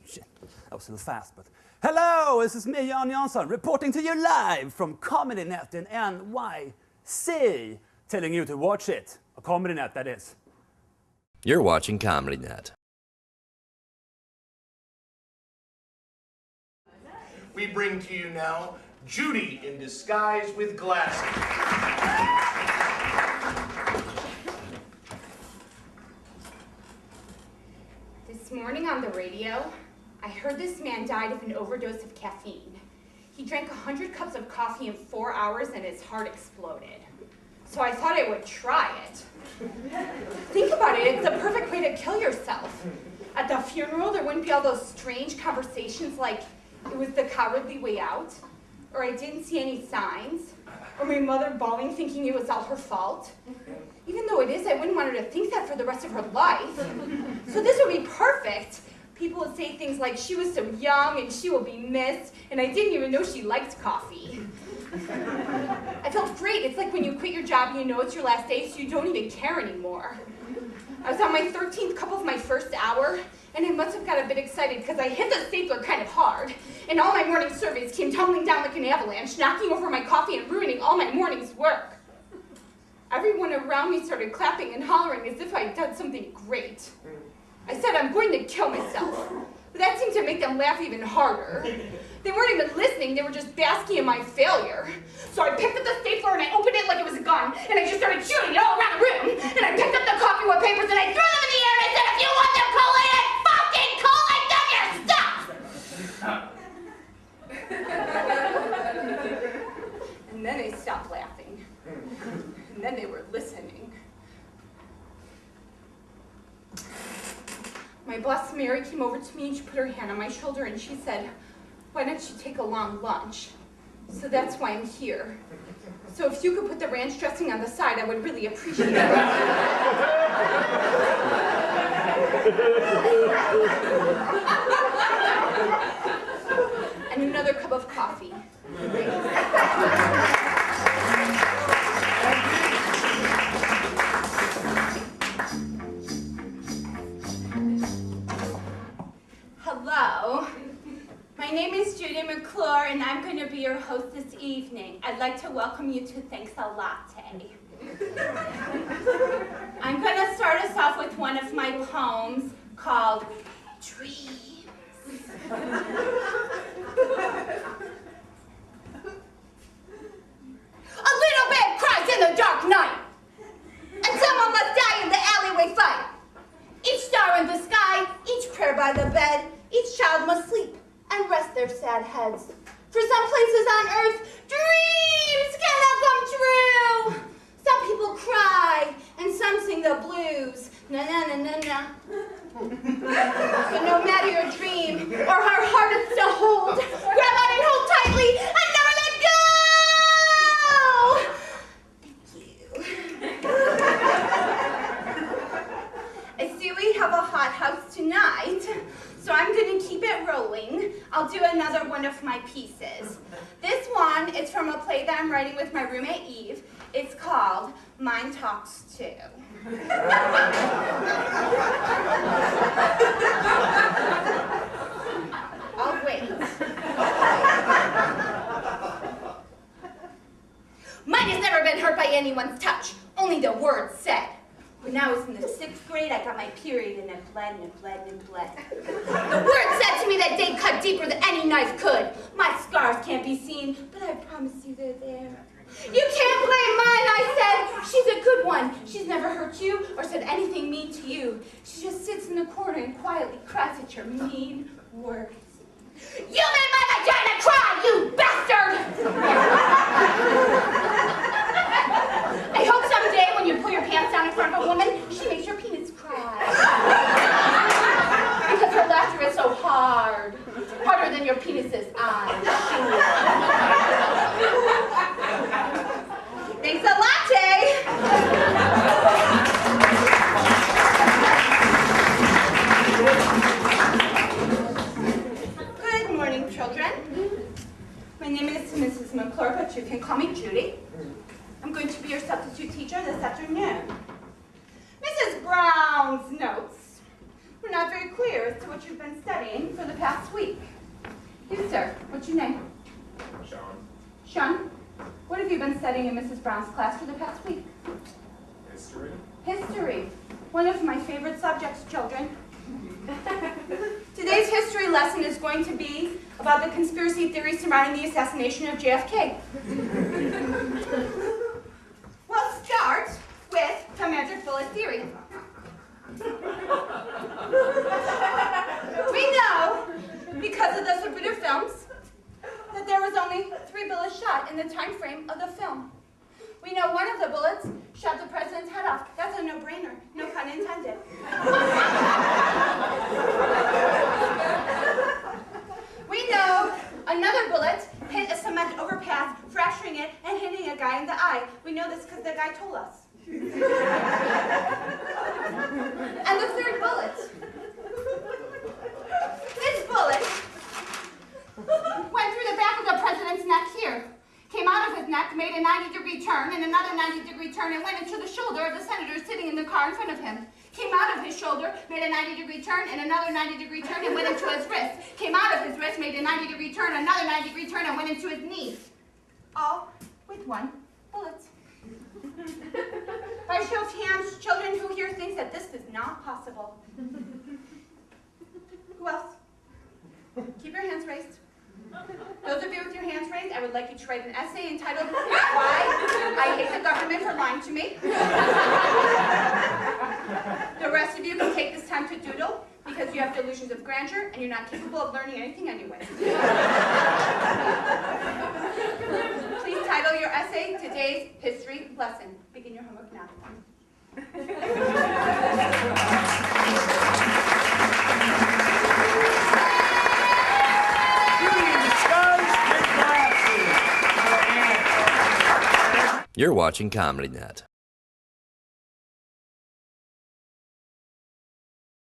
Shit, that was a little fast, but... Hello, this is me, Jan Jansson, reporting to you live from ComedyNet in NYC, telling you to watch it. A ComedyNet, that is. You're watching ComedyNet. We bring to you now Judy in disguise with glasses. This morning on the radio, I heard this man died of an overdose of caffeine. He drank 100 cups of coffee in 4 hours and his heart exploded. So I thought I would try it. Think about it, it's the perfect way to kill yourself. At the funeral, there wouldn't be all those strange conversations like, it was the cowardly way out, or I didn't see any signs, or my mother bawling thinking it was all her fault. Even though it is, I wouldn't want her to think that for the rest of her life. So this would be perfect. People would say things like, she was so young and she will be missed, and I didn't even know she liked coffee. I felt great. It's like when you quit your job and you know it's your last day, so you don't even care anymore. I was on my 13th cup of my first hour, and I must have got a bit excited because I hit the stapler kind of hard, and all my morning surveys came tumbling down like an avalanche, knocking over my coffee and ruining all my morning's work. Everyone around me started clapping and hollering as if I had done something great. I said, I'm going to kill myself. But that seemed to make them laugh even harder. They weren't even listening, they were just basking in my failure. So I picked up the stapler and I opened it like it was a gun, and I just started shooting it all around the room. And I picked up the copy with papers and I threw them in the air and I said, if you want them calling it, fucking call it, then you stop! And then they stopped laughing. And then they were listening. My boss Mary came over to me and she put her hand on my shoulder and she said, why don't you take a long lunch? So that's why I'm here. So if you could put the ranch dressing on the side, I would really appreciate it. And another cup of coffee. Hello, my name is Judy McClure and I'm going to be your host this evening. I'd like to welcome you to Thanks a Latte. I'm going to start us off with one of my poems called Dreams. A little babe cries in the dark night, and someone must die in the alleyway fight. Each star in the sky, each prayer by the bed, each child must sleep and rest their sad heads. For some places on earth, dreams cannot come true. Some people cry and some sing the blues. Na na na na na. But no matter your dream or how hard it's to hold, grab on and hold tightly and never let go. Thank you. I see we have a hot house tonight, so I'm going to keep it rolling. I'll do another one of my pieces. This one is from a play that I'm writing with my roommate Eve. It's called Mine Talks Too. I'll wait. Mine has never been hurt by anyone's touch, only the words said. When I was in the 6th grade, I got my period and it bled and it bled and it bled. The word said to me that day cut deeper than any knife could. My scars can't be seen, but I promise you they're there. You can't blame mine, I said. She's a good one. She's never hurt you or said anything mean to you. She just sits in the corner and quietly cries at your mean words. You made my vagina cry, you bastard! I hope someday when you pull your pants down in front of a woman, she makes your penis cry. Because her laughter is so hard. Harder than your penis's eyes. Thanks a latte! Good morning, children. My name is Mrs. McClure, but you can call me Judy. I'm going to be your substitute teacher this afternoon. Mrs. Brown's notes were not very clear as to what you've been studying for the past week. You, sir, what's your name? Sean. Sean, what have you been studying in Mrs. Brown's class for the past week? History. History. One of my favorite subjects, children. Today's history lesson is going to be about the conspiracy theories surrounding the assassination of JFK. We'll start with the magic bullet theory. We know, because of the Zapruder films, that there was only 3 bullets shot in the time frame of the film. We know one of the bullets shot the president's head off. That's a no-brainer, no pun intended. We know another bullet hit a cement overpass, fracturing it and hitting a guy in the eye. We know this because the guy told us. And the third bullet. This bullet went through the back of the president's neck here, came out of his neck, made a 90-degree turn, and another 90-degree turn, and went into the shoulder of the senator sitting in the car in front of him. Came out of his shoulder, made a 90-degree turn, and another 90-degree turn, and went into his wrist. Came out of his wrist, made a 90-degree turn, another 90-degree turn, and went into his knee. All with one bullet. By show of hands, children who hear things that this is not possible. Who else? Keep your hands raised. Those of you with your hands raised, I would like you to write an essay entitled, Why I Hate the Government for Lying to Me. The rest of you can take this time to doodle, because you have delusions of grandeur and you're not capable of learning anything anyway. Please title your essay, Today's History Lesson. Begin your homework now. You're watching ComedyNet.